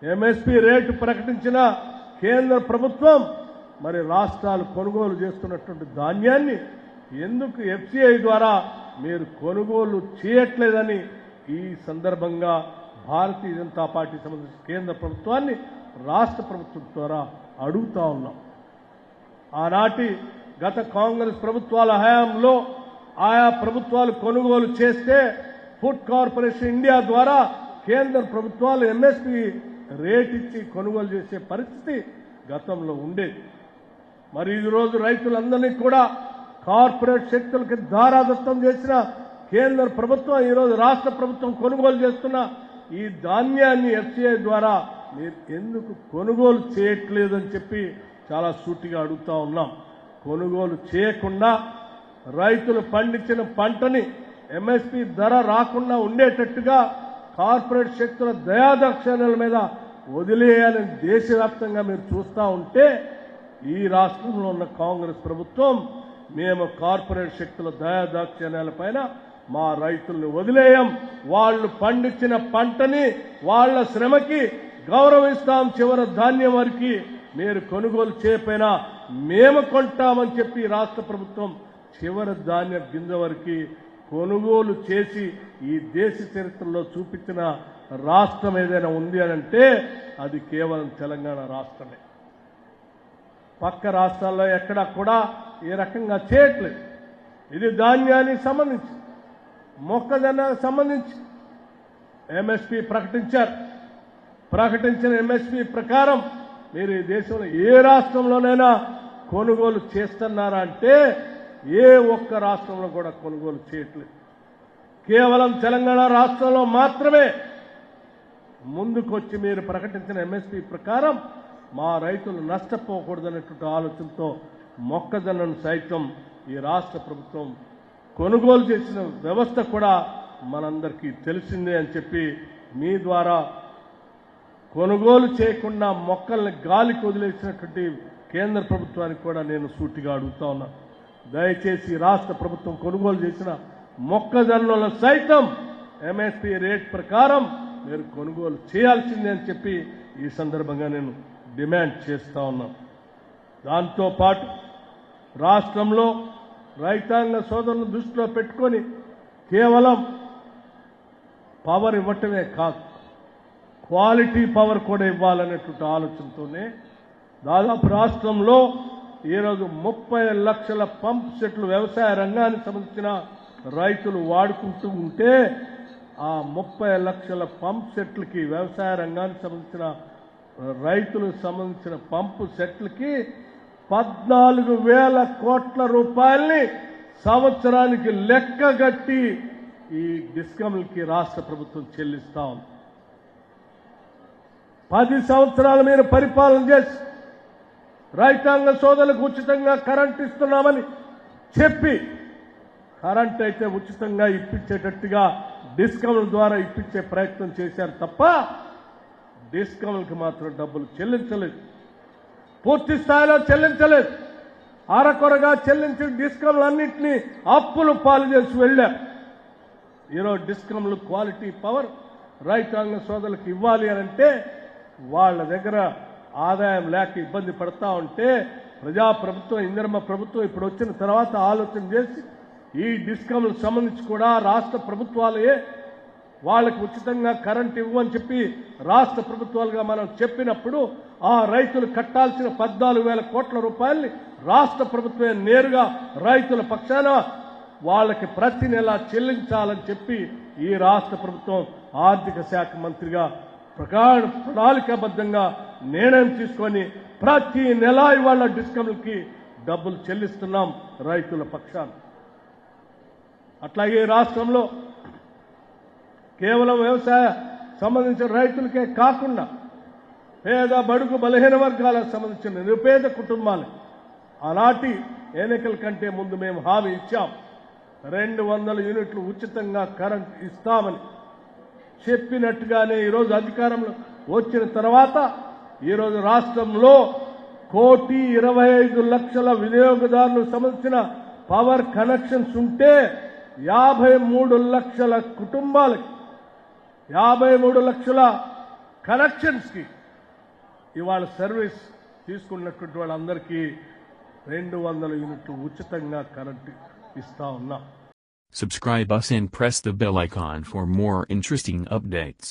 MSP rate ప్రకటించిన కేంద్ర ప్రభుత్వం మరి రాష్ట్రాలు కొనుగోలు చేస్తున్నటువంటి ధాన్యాన్ని ఎందుకు ఎఫ్సిఐ ద్వారా మీరు కొనుగోలు చేయట్లేదని ఈ సందర్భంగా భారతీయ జనతా పార్టీ సంబంధించిన కేంద్ర ప్రభుత్వాన్ని రాష్ట్ర ప్రభుత్వం ద్వారా అడుగుతా ఉన్నాం. ఆనాటి గత కాంగ్రెస్ ప్రభుత్వాల హయాంలో ఆయా ప్రభుత్వాలు కొనుగోలు చేస్తే ఫుడ్ కార్పొరేషన్ ఇండియా ద్వారా కేంద్ర ప్రభుత్వాలు ఎంఎస్పీ రేట్ ఇచ్చి కొనుగోలు చేసే పరిస్థితి గతంలో ఉండేది. మరి ఈ రోజు రైతులందరినీ కూడా కార్పొరేట్ శక్తులకి దారాదత్తం చేసిన కేంద్ర ప్రభుత్వం ఈరోజు రాష్ట్ర ప్రభుత్వం కొనుగోలు చేస్తున్న ఈ ధాన్యాన్ని ఎఫ్సిఐ ద్వారా మీరు ఎందుకు కొనుగోలు చేయట్లేదని చెప్పి చాలా సూటిగా అడుగుతా ఉన్నాం. కొనుగోలు చేయకుండా రైతులు పండించిన పంటని ఎంఎస్పీ ధర రాకుండా ఉండేటట్టుగా కార్పొరేట్ శక్తుల దయాదాక్షిణ్యాల మీద వదిలేయాలని దేశవ్యాప్తంగా మీరు చూస్తూ ఉంటే ఈ రాష్ట్రంలో ఉన్న కాంగ్రెస్ ప్రభుత్వం మేము కార్పొరేట్ శక్తుల దయాదాక్షిణ్యాలపైన మా రైతుల్ని వదిలేయం, వాళ్ళు పండించిన పంటని వాళ్ళ శ్రమకి గౌరవిస్తాం, చివరి ధాన్యం వరకు మీరు కొనుగోలు చేయకపోయినా మేము కొంటామని చెప్పి రాష్ట్ర ప్రభుత్వం చివరి ధాన్య గింజ వరకు కొనుగోలు చేసి ఈ దేశ చరిత్రలో చూపించిన రాష్ట్రం ఏదైనా ఉంది అనంటే అది కేవలం తెలంగాణ రాష్ట్రమే. పక్క రాష్ట్రాల్లో ఎక్కడా కూడా ఏ రకంగా చేయట్లేదు. ఇది ధాన్యానికి సంబంధించి మొక్కజొన్నకు సంబంధించి ఎంఎస్పీ ప్రకటించారు. ప్రకటించిన ఎంఎస్పీ ప్రకారం మీరు ఈ దేశంలో ఏ రాష్ట్రంలోనైనా కొనుగోలు చేస్తున్నారా అంటే ఏ ఒక్క రాష్ట్రంలో కూడా కొనుగోలు చేయట్లేదు. కేవలం తెలంగాణ రాష్ట్రంలో మాత్రమే ముందుకొచ్చి మీరు ప్రకటించిన ఎంఎస్పీ ప్రకారం మా రైతులు నష్టపోకూడదనేటువంటి ఆలోచనతో మొక్కజొన్నను సైతం ఈ రాష్ట్ర ప్రభుత్వం కొనుగోలు చేసిన వ్యవస్థ కూడా మనందరికీ తెలిసిందే అని చెప్పి మీ ద్వారా కొనుగోలు చేయకుండా మొక్కల్ని గాలికి వదిలేసినటువంటి కేంద్ర ప్రభుత్వానికి కూడా నేను సూటిగా అడుగుతా ఉన్నాను. దయచేసి రాష్ట్ర ప్రభుత్వం కొనుగోలు చేసిన మొక్కజొన్నలను సైతం ఎంఎస్పీ రేట్ ప్రకారం మీరు కొనుగోలు చేయాల్సిందే అని చెప్పి ఈ సందర్భంగా నేను డిమాండ్ చేస్తా ఉన్నాను. దాంతోపాటు రాష్ట్రంలో రైతాంగ సోదరులను దృష్టిలో పెట్టుకొని కేవలం పవర్ ఇవ్వటమే కాదు, క్వాలిటీ పవర్ కూడా ఇవ్వాలనేటువంటి ఆలోచనతోనే దాదాపు రాష్ట్రంలో ఈరోజు 30 లక్షల పంప్ సెట్లు వ్యవసాయ రంగానికి సంబంధించిన రైతులు వాడుకుంటూ ఉంటే ఆ 30 లక్షల పంప్ సెట్లకి వ్యవసాయ రంగానికి సంబంధించిన రైతులకు సంబంధించిన పంపు సెట్లకి 14,000 కోట్ల రూపాయల్ని సంవత్సరానికి లెక్కగట్టి ఈ డిస్కమ్లకి రాష్ట్ర ప్రభుత్వం చెల్లిస్తా ఉంది. 10 సంవత్సరాలు మీరు పరిపాలన చేసి రైతాంగ సోదరులకు ఉచితంగా కరెంట్ ఇస్తున్నామని చెప్పి కరెంట్ అయితే ఉచితంగా ఇప్పించేటట్టుగా డిస్కమ్ల ద్వారా ఇప్పించే ప్రయత్నం చేశారు తప్ప డిస్కమ్లకు మాత్రం డబ్బులు చెల్లించలేదు, పూర్తి స్థాయిలో చెల్లించలేదు. అరకొరగా చెల్లించిన డిస్కమ్లన్నింటినీ అప్పులు పాలు చేసి వెళ్ళారు. ఈరోజు డిస్కమ్లు క్వాలిటీ పవర్ రైతాంగ సోదరులకు ఇవ్వాలి అనంటే వాళ్ళ దగ్గర ఆదాయం లేక ఇబ్బంది పడతా ఉంటే ప్రజాప్రభుత్వం ఇందిరమ్మ ప్రభుత్వం ఇప్పుడు వచ్చిన తర్వాత ఆలోచన చేసి ఈ డిస్కమ్లకు సంబంధించి కూడా రాష్ట్ర ప్రభుత్వాలే వాళ్ళకి ఉచితంగా కరెంట్ ఇవ్వని చెప్పి రాష్ట్ర ప్రభుత్వాలుగా మనం చెప్పినప్పుడు ఆ రైతులు కట్టాల్సిన 14,000 కోట్ల రూపాయల్ని రాష్ట్ర ప్రభుత్వమే నేరుగా రైతుల పక్షాన వాళ్ళకి ప్రతి నెల చెల్లించాలని చెప్పి ఈ రాష్ట్ర ప్రభుత్వం ఆర్థిక శాఖ మంత్రిగా ప్రణాళికాబద్ధంగా నిర్ణయం తీసుకొని ప్రతి నెల ఇవాళ డిస్కమ్లకి డబ్బులు చెల్లిస్తున్నాం రైతుల పక్షాన. అట్లాగే రాష్ట్రంలో కేవలం వ్యవసాయ సంబంధించిన రైతులకే కాకుండా పేద బడుగు బలహీన వర్గాలకు సంబంధించిన నిరుపేద కుటుంబాలు ఆనాటి ఎన్నికల కంటే ముందు మేము హామీ ఇచ్చాం. 200 యూనిట్లు ఉచితంగా కరెంట్ ఇస్తామని చెప్పినట్టుగానే ఈరోజు అధికారంలో వచ్చిన తర్వాత ఈరోజు రాష్ట్రంలో 1,25,00,000 వినియోగదారులకు సంబంధించిన పవర్ కనెక్షన్స్ ఉంటే 53 లక్షల కుటుంబాలకి 53 లక్షల కనెక్షన్స్కి ఇవాళ సర్వీస్ తీసుకున్నటువంటి వాళ్ళందరికీ 200 యూనిట్లు ఉచితంగా కరెంటు ఇస్తా ఉన్నాం. Subscribe us and press the bell icon for more interesting updates.